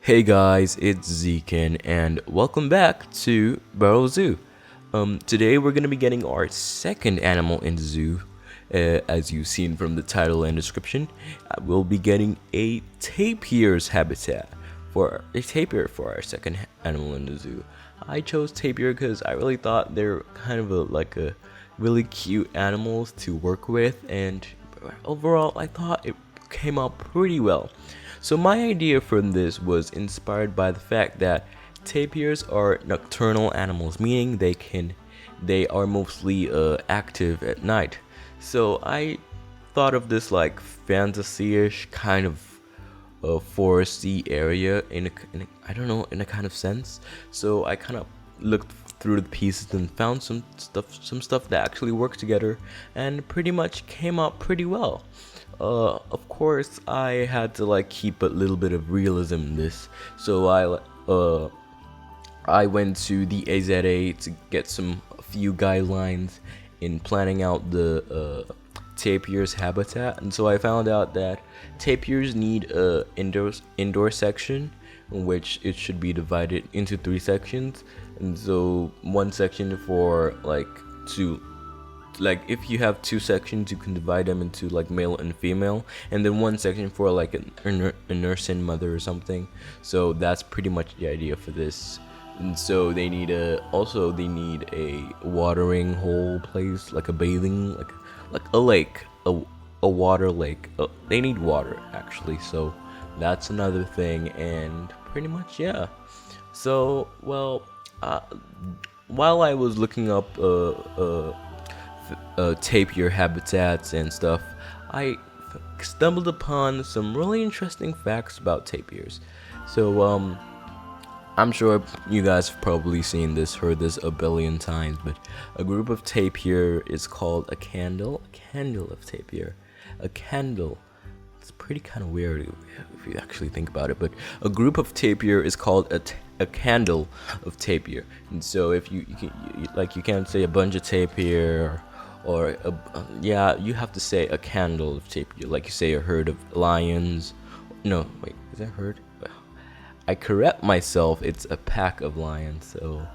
Hey guys, it's Zekin and welcome back to Beryl Zoo. Today we're gonna be getting our second animal in the zoo. As you've seen from the title and description, we'll be getting a tapir's habitat for a tapir for our second animal in the zoo. I chose tapir because I really thought they're kind of a really cute animals to work with, and overall I thought it came out pretty well. So my idea from this was inspired by the fact that tapirs are nocturnal animals, meaning they are mostly active at night. So I thought of this like fantasy-ish kind of foresty area I don't know, in a kind of sense. So I kind of looked through the pieces and found some stuff that actually worked together and pretty much came out pretty well. Of course, I had to like keep a little bit of realism in this, so I went to the AZA to get a few guidelines in planning out the tapir's habitat, and so I found out that tapirs need a indoor section, in which it should be divided into 3 sections, and so one section for if you have 2 sections, you can divide them into like male and female, and then one section for like a nursing mother or something. So that's pretty much the idea for this. And so they need a watering hole place, like a bathing, like a lake, a water lake. They need water actually, so that's another thing. And pretty much, yeah. So while I was looking up tapir habitats and stuff, I stumbled upon some really interesting facts about tapirs. So I'm sure you guys have probably heard this a billion times, but a group of tapir is called a candle. A candle of tapir. A candle. It's pretty kind of weird if you actually think about it, but a group of tapir is called a candle of tapir. And so if you can't say a bunch of tapir or you have to say a candle of tapir, like you say a herd of lions. No, wait, is that herd? I correct myself, it's a pack of lions. So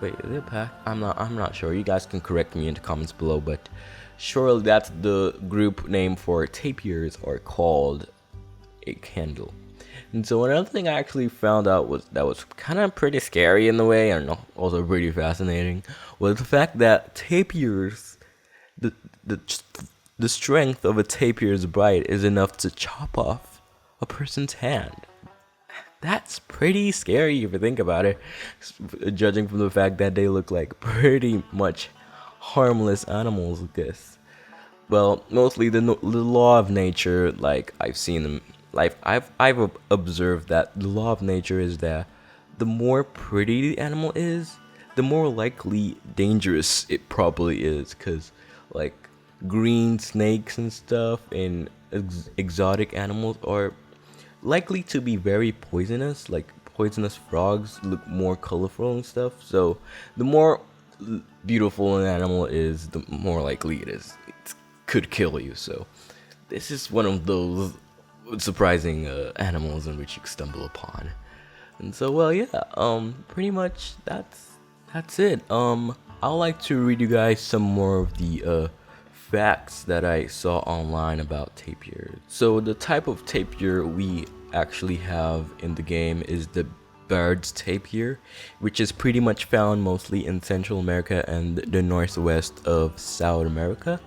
wait, is it a pack? I'm not sure. You guys can correct me in the comments below, but surely that's the group name for tapirs, are called a candle. And so another thing I actually found out was kind of pretty scary in the way, and also pretty fascinating, was the fact that tapirs, the strength of a tapir's bite is enough to chop off a person's hand. That's pretty scary if you think about it, judging from the fact that they look like pretty much harmless animals, I guess. Well, mostly the law of nature, like I've seen them, like I've observed that the law of nature is that the more pretty the animal is, the more likely dangerous it probably is, because like green snakes and stuff and exotic animals are likely to be very poisonous. Like poisonous frogs look more colorful and stuff, so the more beautiful an animal is, the more likely it could kill you. So this is one of those surprising animals in which you stumble upon. And so pretty much that's it. I'd like to read you guys some more of the facts that I saw online about tapirs. So the type of tapir we actually have in the game is the Baird's tapir, which is pretty much found mostly in Central America and the northwest of South America.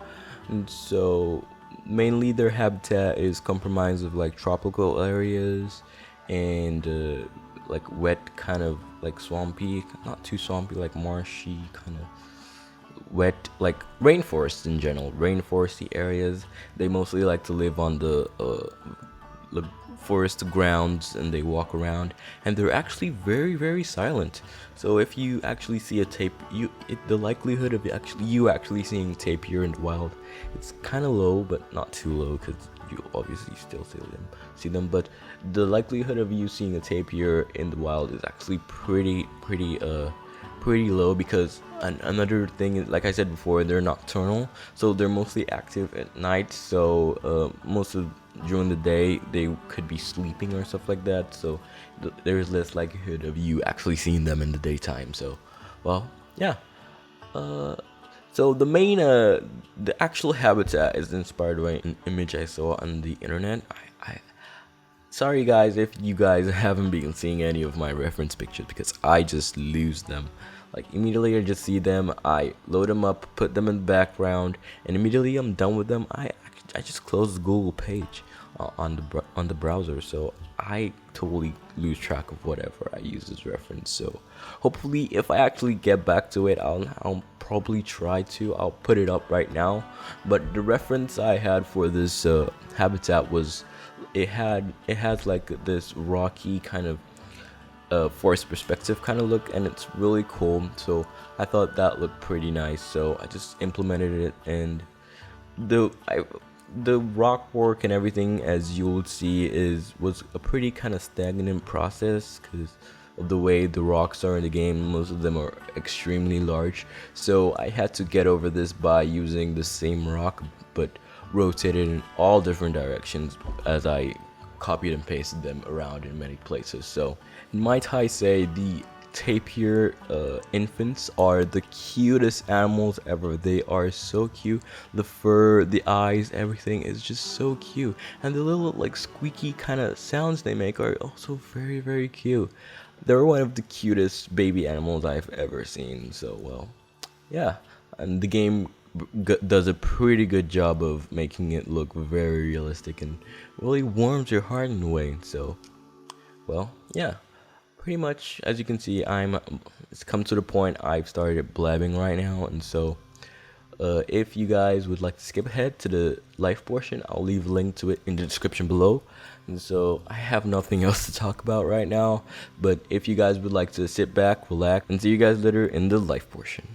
And so mainly their habitat is comprised of like tropical areas and like wet, kind of like swampy, not too swampy, like marshy, kind of wet, like rainforests in general, rainforesty areas. They mostly like to live on the forest grounds, and they walk around, and they're actually very, very silent. So if you actually see the likelihood of you actually seeing tapir in the wild, it's kind of low, but not too low, because you obviously still see them. But the likelihood of you seeing a tapir in the wild is actually pretty low, because another thing is, like I said before, they're nocturnal, so they're mostly active at night. So most of during the day they could be sleeping or stuff like that, so there's less likelihood of you actually seeing them in the daytime. So, well, yeah. Uh, so the actual habitat is inspired by an image I saw on the internet. Sorry guys if you guys haven't been seeing any of my reference pictures because I just lose them. Like immediately I just see them, I load them up, put them in the background, and immediately I'm done with them. I just close the Google page on the browser, so I totally lose track of whatever I use as reference. So hopefully, if I actually get back to it, I'll probably try to. I'll put it up right now. But the reference I had for this habitat was it has like this rocky kind of forced perspective kind of look, and it's really cool. So I thought that looked pretty nice, so I just implemented it. And the rock work and everything, as you'll see, was a pretty kind of stagnant process because of the way the rocks are in the game. Most of them are extremely large, so I had to get over this by using the same rock but rotated in all different directions as I copied and pasted them around in many places. So might I say the tapir infants are the cutest animals ever. They are so cute. The fur, the eyes, everything is just so cute, and the little like squeaky kind of sounds they make are also very, very cute. They're one of the cutest baby animals I've ever seen. So well, yeah, and the game does a pretty good job of making it look very realistic and really warms your heart in a way. So well, yeah, pretty much as you can see, it's come to the point I've started blabbing right now. And so if you guys would like to skip ahead to the life portion, I'll leave a link to it in the description below. And so I have nothing else to talk about right now, but if you guys would like to sit back, relax, and see you guys later in the life portion.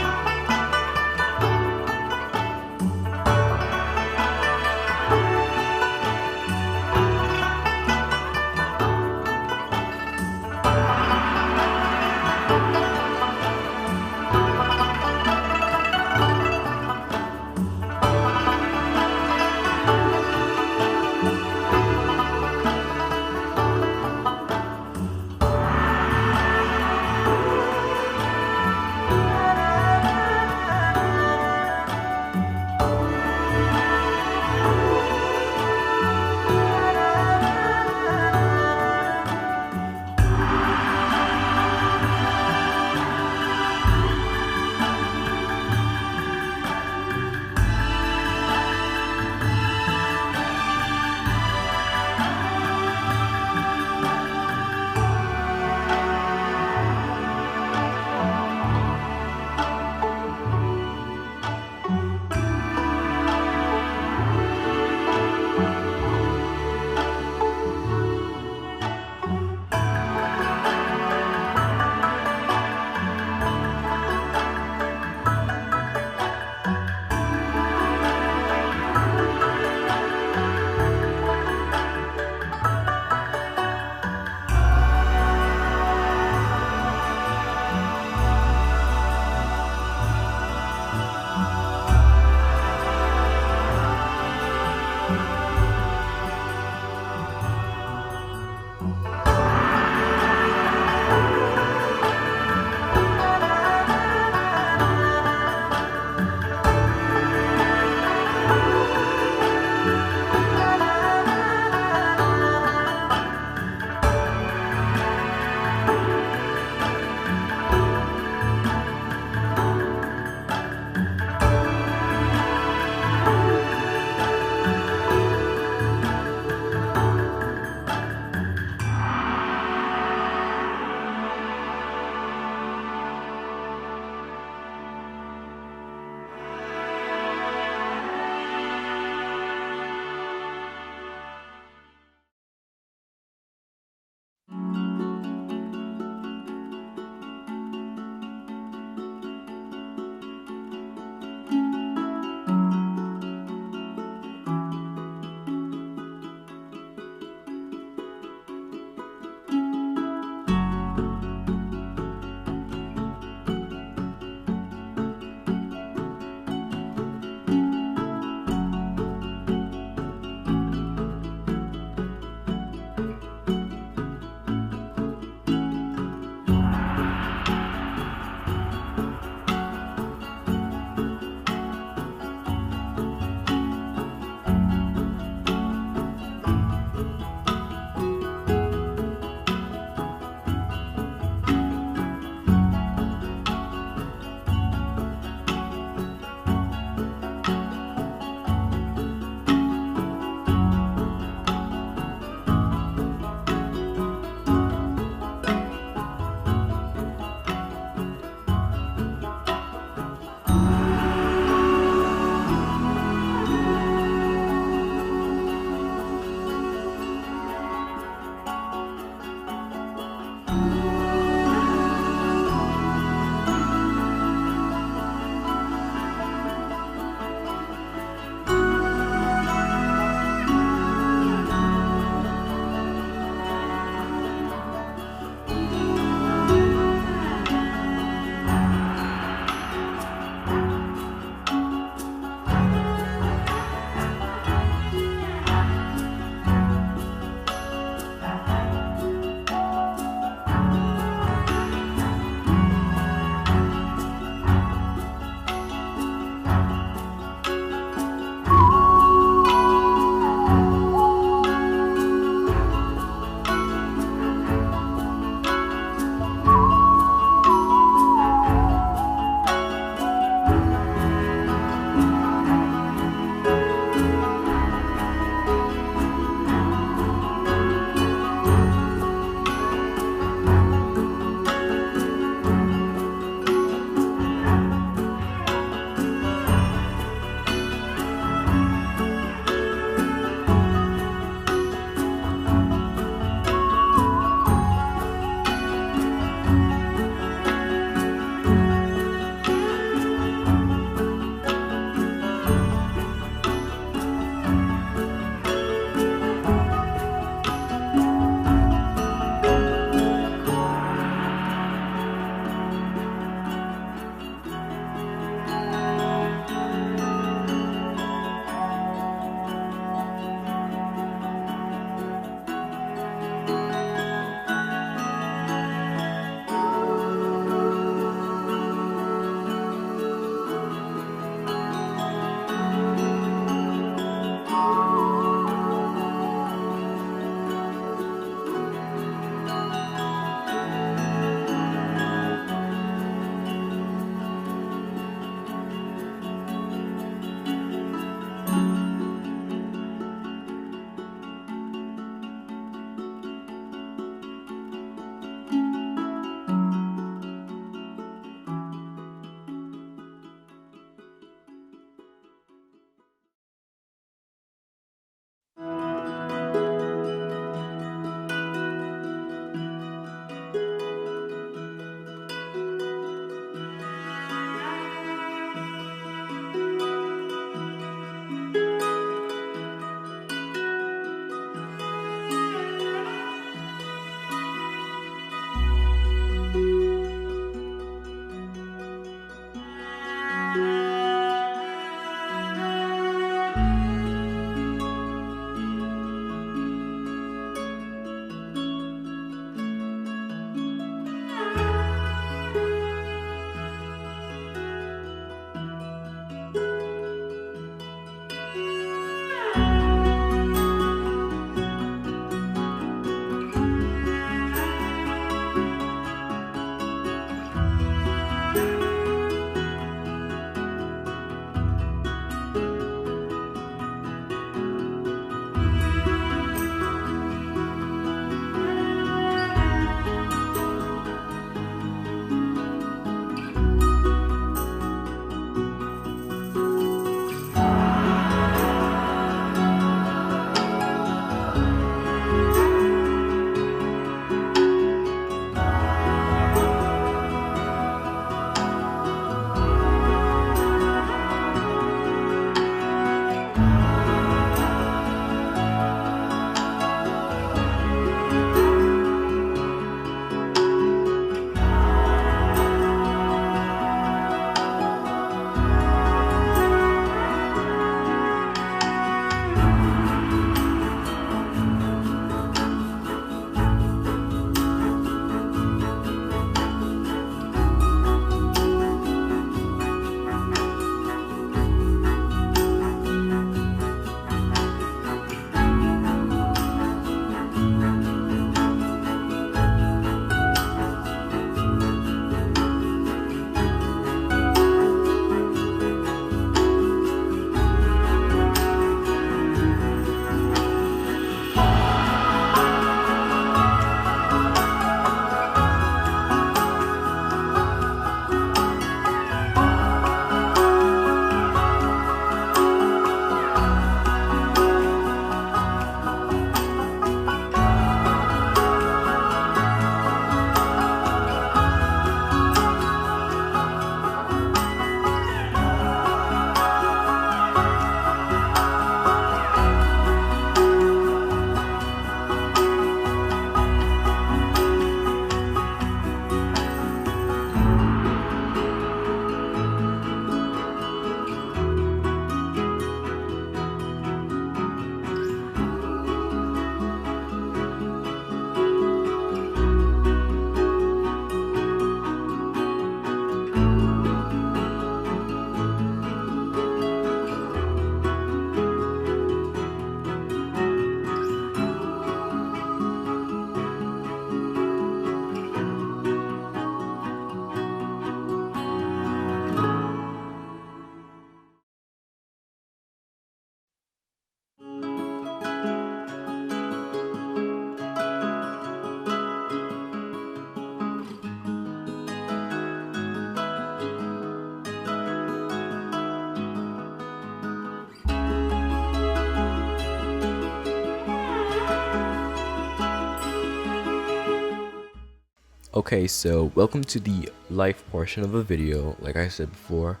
Okay, so welcome to the live portion of the video, like I said before.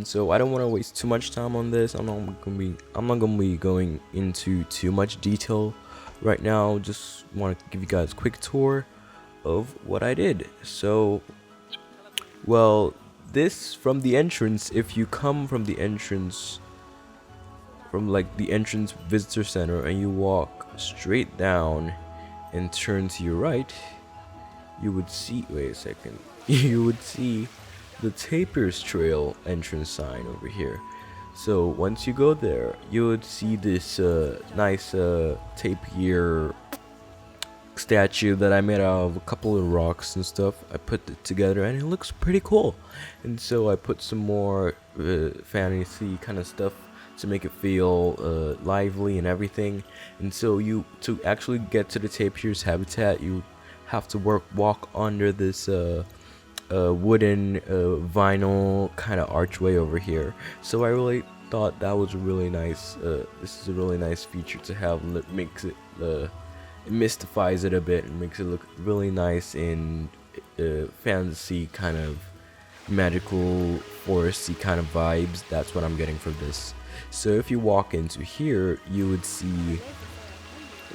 So I don't want to waste too much time on this. I'm not gonna be going into too much detail right now. Just want to give you guys a quick tour of what I did. So, well, this from the entrance. If you come from the entrance, from like the entrance visitor center, and you walk straight down and turn to your right, you would see, wait a second, you would see the Tapir's Trail entrance sign over here. So once you go there, you would see this nice tapir statue that I made out of a couple of rocks and stuff. I put it together and it looks pretty cool. And so I put some more fantasy kind of stuff to make it feel lively and everything. And so to actually get to the tapir's habitat, you have to walk under this wooden vinyl kind of archway over here. So I really thought that was really nice. This is a really nice feature to have, and it makes it it mystifies it a bit and makes it look really nice in fantasy kind of magical foresty kind of vibes. That's what I'm getting from this. So if you walk into here, you would see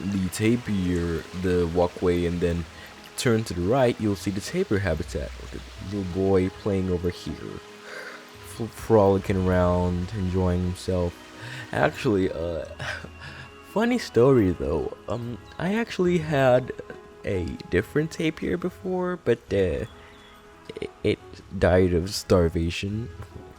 the tapir, the walkway, and then turn to the right, you'll see the tapir habitat with the little boy playing over here, frolicking around, enjoying himself. Actually, funny story though, I actually had a different tapir before, but it died of starvation.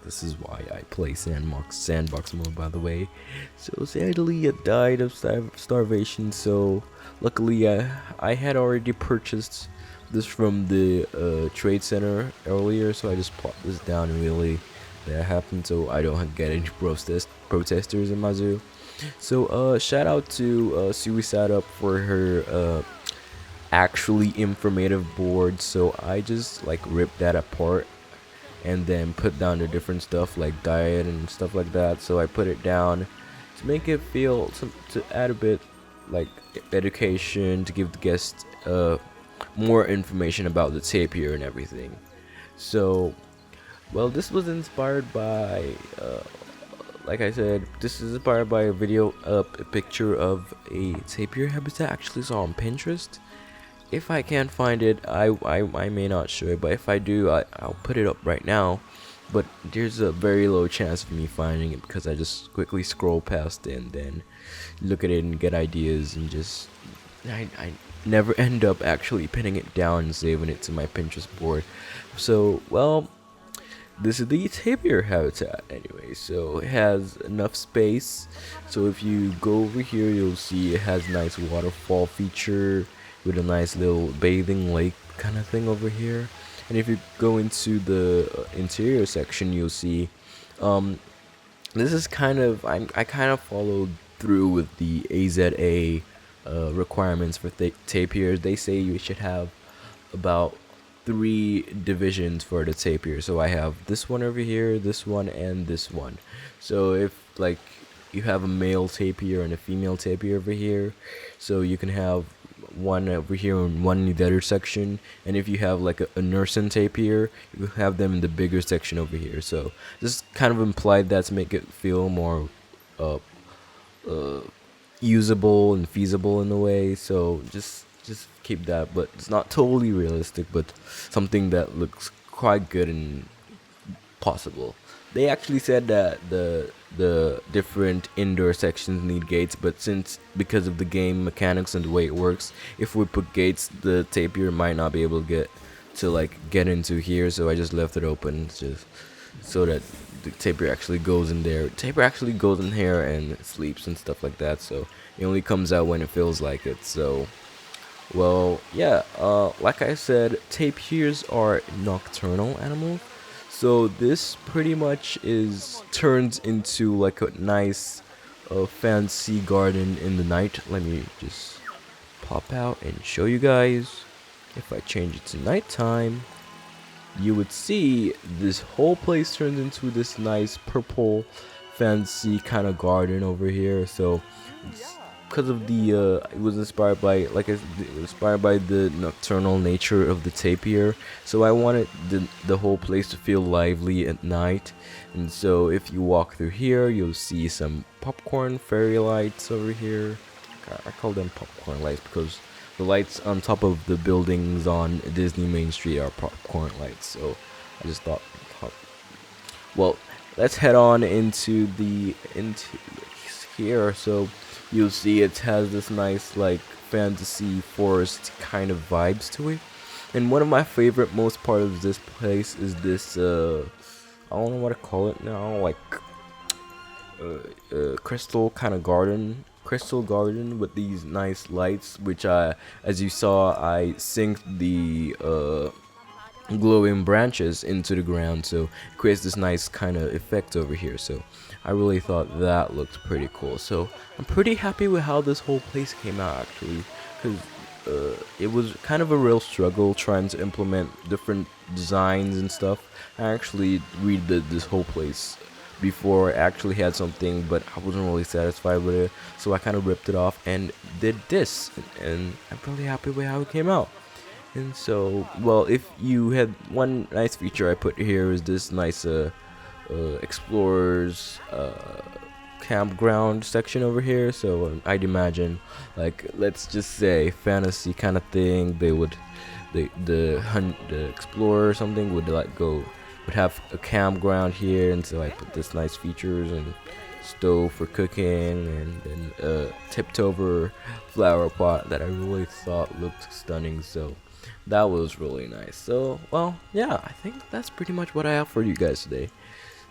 This is why I play sandbox mode, by the way. So sadly, it died of starvation. So luckily, I had already purchased this from the trade center earlier. So I just plopped this down, and really that happened. So I don't get any protesters in my zoo. So shout out to Suicide Up for her actually informative board. So I just like ripped that apart and then put down the different stuff like diet and stuff like that. So I put it down to make it feel to add a bit like education, to give the guests more information about the tapir and everything. So, well, this was inspired by like I said, this is inspired by a video, a picture of a tapir habitat I actually saw on Pinterest. If I can't find it, I may not show it, but if I do, I'll put it up right now. But there's a very low chance of me finding it because I just quickly scroll past it and then look at it and get ideas, and just I never end up actually pinning it down and saving it to my Pinterest board. So, well, this is the tapir habitat anyway. So it has enough space. So if you go over here, you'll see it has nice waterfall feature with a nice little bathing lake kind of thing over here. And if you go into the interior section, you'll see this is kind of I kind of followed through with the AZA requirements for tapirs. They say you should have about 3 divisions for the tapir. So I have this one over here, this one, and this one. So if like you have a male tapir and a female tapir over here, so you can have one over here and one in the other section. And if you have like a nursing tapir, you have them in the bigger section over here. So this kind of implied that to make it feel more usable and feasible in a way. So just keep that, but it's not totally realistic, but something that looks quite good and possible. They actually said that the different indoor sections need gates, but because of the game mechanics and the way it works, if we put gates, the tapir might not be able to get into here. So I just left it open, just so that the tapir actually goes in there. Tapir actually goes in here and sleeps and stuff like that. So it only comes out when it feels like it. So, well, yeah. Like I said, tapirs are nocturnal animals. So this pretty much turns into like a nice fancy garden in the night. Let me just pop out and show you guys. If I change it to nighttime, you would see this whole place turns into this nice purple fancy kind of garden over here. So it's because of the it was inspired by, like I said, inspired by the nocturnal nature of the tapir. So I wanted the whole place to feel lively at night. And so if you walk through here, you'll see some popcorn fairy lights over here. I call them popcorn lights because the lights on top of the buildings on Disney Main Street are popcorn lights. So I just thought well, let's head on into here. So you'll see it has this nice like fantasy forest kind of vibes to it. And one of my favorite most part of this place is this I don't know what to call it now, like crystal kind of garden, crystal garden with these nice lights, which as you saw, I synced the glowing branches into the ground, so it creates this nice kind of effect over here. So I really thought that looked pretty cool. So I'm pretty happy with how this whole place came out, actually, because it was kind of a real struggle trying to implement different designs and stuff. I actually redid this whole place before I actually had something, but I wasn't really satisfied with it, so I kind of ripped it off and did this, and I'm really happy with how it came out. And so, well, if you had one nice feature I put here is this nice explorers campground section over here. So I'd imagine, like, let's just say fantasy kind of thing, they would the explorer or something would would have a campground here, and so I put this nice features and stove for cooking, and then tipped over flower pot that I really thought looked stunning. So that was really nice. So, well, yeah, I think that's pretty much what I have for you guys today.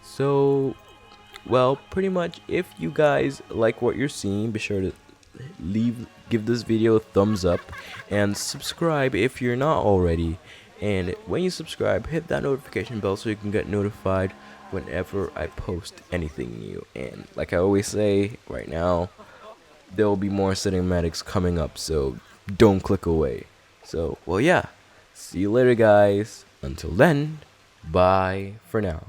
So, well, pretty much, if you guys like what you're seeing, be sure to give this video a thumbs up and subscribe if you're not already. And when you subscribe, hit that notification bell so you can get notified whenever I post anything new. And like I always say, right now there will be more cinematics coming up, so don't click away. So, well, yeah, see you later, guys. Until then, bye for now.